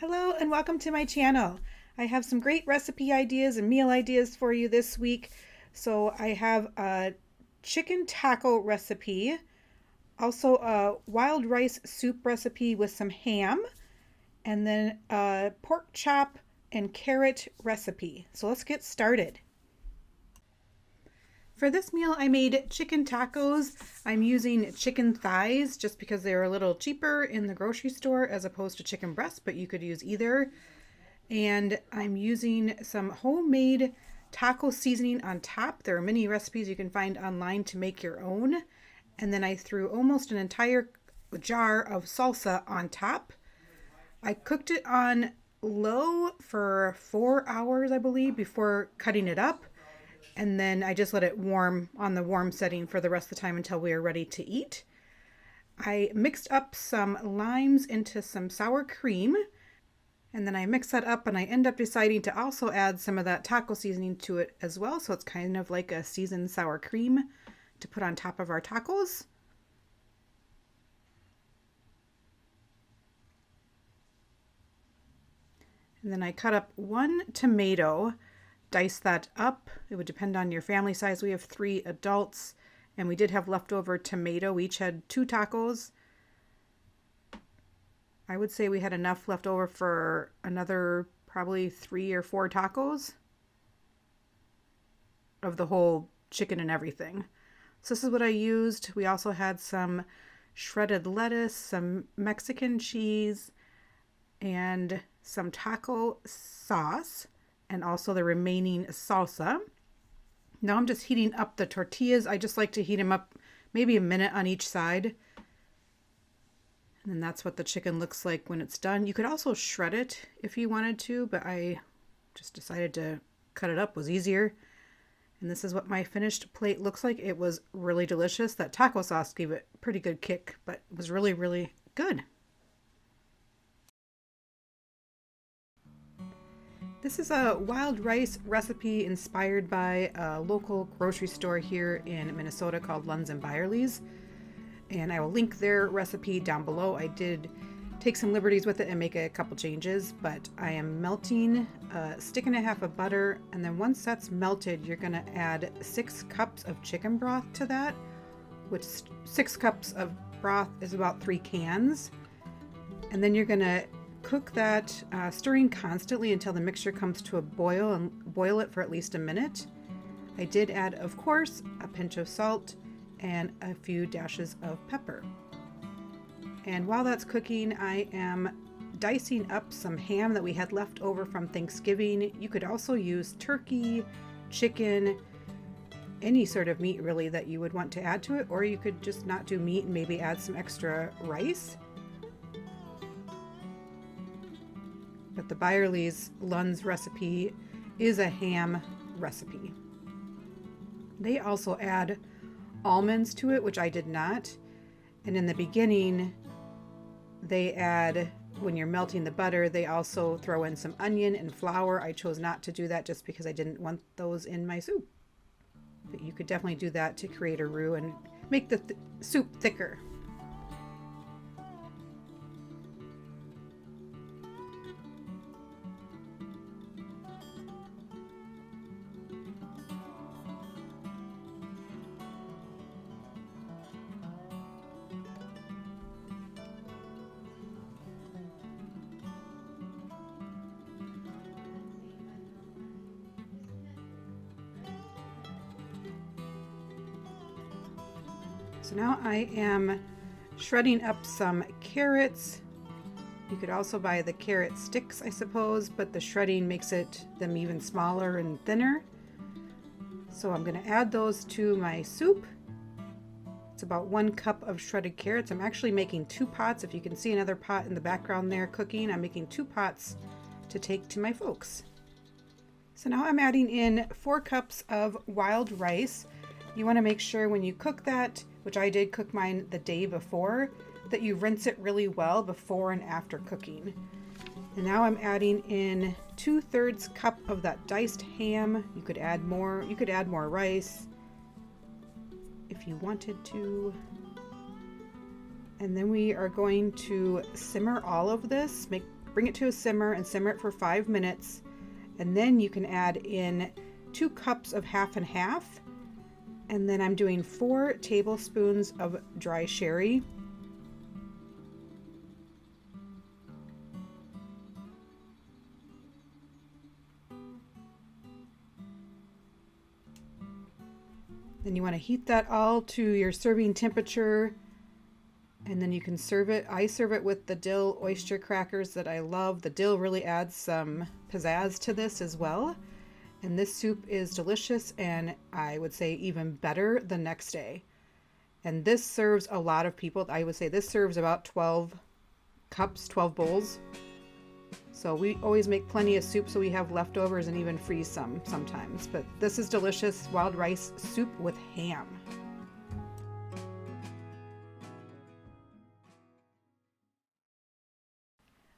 Hello and welcome to my channel. I have some great recipe ideas and meal ideas for you this week. So I have a chicken taco recipe, also a wild rice soup recipe with some ham, and then a pork chop and carrot recipe. So let's get started. For this meal, I made chicken tacos. I'm using chicken thighs just because they're a little cheaper in the grocery store as opposed to chicken breasts, but you could use either. And I'm using some homemade taco seasoning on top. There are many recipes you can find online to make your own. And then I threw almost an entire jar of salsa on top. I cooked it on low for 4 hours, I believe, before cutting it up. And then I just let it warm on the warm setting for the rest of the time until we are ready to eat. I mixed up some limes into some sour cream, and then I mix that up, and I end up deciding to also add some of that taco seasoning to it as well, so it's kind of like a seasoned sour cream to put on top of our tacos. And then I cut up one tomato, dice that up. It would depend on your family size. We have 3 adults, and we did have leftover tomato. We each had 2 tacos. I would say we had enough left over for another probably 3 or 4 tacos of the whole chicken and everything. So this is what I used. We also had some shredded lettuce, some Mexican cheese, and some taco sauce, and also the remaining salsa. Now I'm just heating up the tortillas. I just like to heat them up maybe a minute on each side. And then that's what the chicken looks like when it's done. You could also shred it if you wanted to, but I just decided to cut it up, was easier. And this is what my finished plate looks like. It was really delicious. That taco sauce gave it a pretty good kick, but it was really, really good. This is a wild rice recipe inspired by a local grocery store here in Minnesota called Lunds Byerly's. And I will link their recipe down below. I did take some liberties with it and make a couple changes, but I am melting a stick and a half of butter. And then once that's melted, you're gonna add 6 cups of chicken broth to that, which 6 cups of broth is about 3 cans. And then you're gonna cook that, stirring constantly until the mixture comes to a boil, and boil it for at least a minute. I did add, of course, a pinch of salt and a few dashes of pepper. And while that's cooking, I am dicing up some ham that we had left over from Thanksgiving. You could also use turkey, chicken, any sort of meat really that you would want to add to it, or you could just not do meat and maybe add some extra rice. But the Byerly's Lunds recipe is a ham recipe. They also add almonds to it, which I did not. And in the beginning, they add, when you're melting the butter, they also throw in some onion and flour. I chose not to do that just because I didn't want those in my soup. But you could definitely do that to create a roux and make the soup thicker. So now I am shredding up some carrots. You could also buy the carrot sticks, I suppose, but the shredding makes them even smaller and thinner. So I'm going to add those to my soup. It's about 1 cup of shredded carrots. I'm actually making 2 pots. If you can see another pot in the background there cooking, I'm making 2 pots to take to my folks. So now I'm adding in 4 cups of wild rice. You want to make sure when you cook that, which I did cook mine the day before, that you rinse it really well before and after cooking. And now I'm adding in 2/3 cup of that diced ham. You could add more. You could add more rice if you wanted to. And then we are going to simmer all of this, bring it to a simmer and simmer it for 5 minutes. And then you can add in 2 cups of half and half. And then I'm doing 4 tablespoons of dry sherry. Then you want to heat that all to your serving temperature, and then you can serve it. I serve it with the dill oyster crackers that I love. The dill really adds some pizzazz to this as well. And this soup is delicious, and I would say even better the next day. And this serves a lot of people. I would say this serves about 12 cups, 12 bowls. So we always make plenty of soup so we have leftovers and even freeze some sometimes. But this is delicious wild rice soup with ham.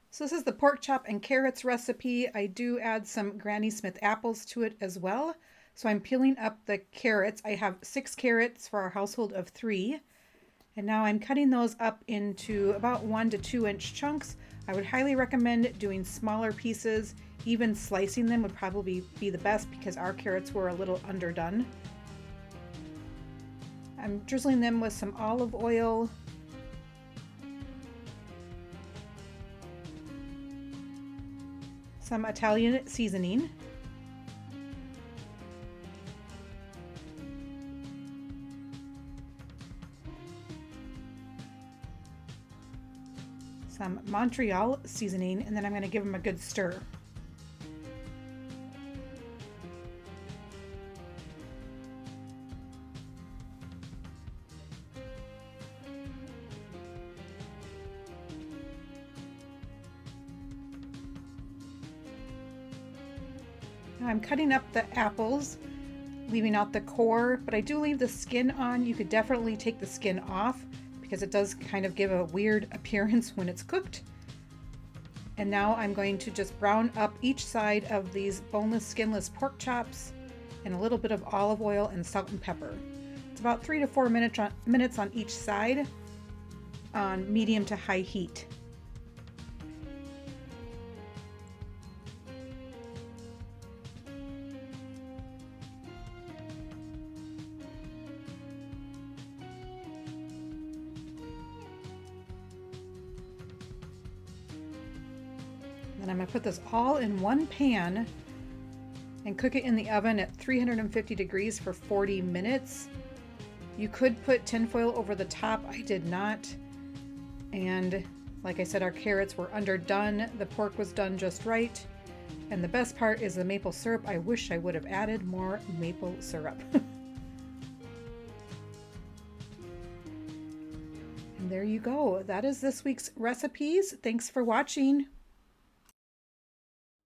So this is the pork chop and carrots recipe. I do add some Granny Smith apples to it as well. So I'm peeling up the carrots. I have 6 carrots for our household of 3. And now I'm cutting those up into about 1 to 2 inch chunks. I would highly recommend doing smaller pieces. Even slicing them would probably be the best because our carrots were a little underdone. I'm drizzling them with some olive oil. Some Italian seasoning. Some Montreal seasoning, and then I'm going to give them a good stir. Now I'm cutting up the apples, leaving out the core, but I do leave the skin on. You could definitely take the skin off, because it does kind of give a weird appearance when it's cooked. And now I'm going to just brown up each side of these boneless, skinless pork chops in a little bit of olive oil and salt and pepper. It's about 3 to 4 minutes on each side on medium to high heat. And I'm going to put this all in one pan and cook it in the oven at 350 degrees for 40 minutes. You could put tinfoil over the top. I did not. And like I said, our carrots were underdone. The pork was done just right. And the best part is the maple syrup. I wish I would have added more maple syrup. And there you go. That is this week's recipes. Thanks for watching.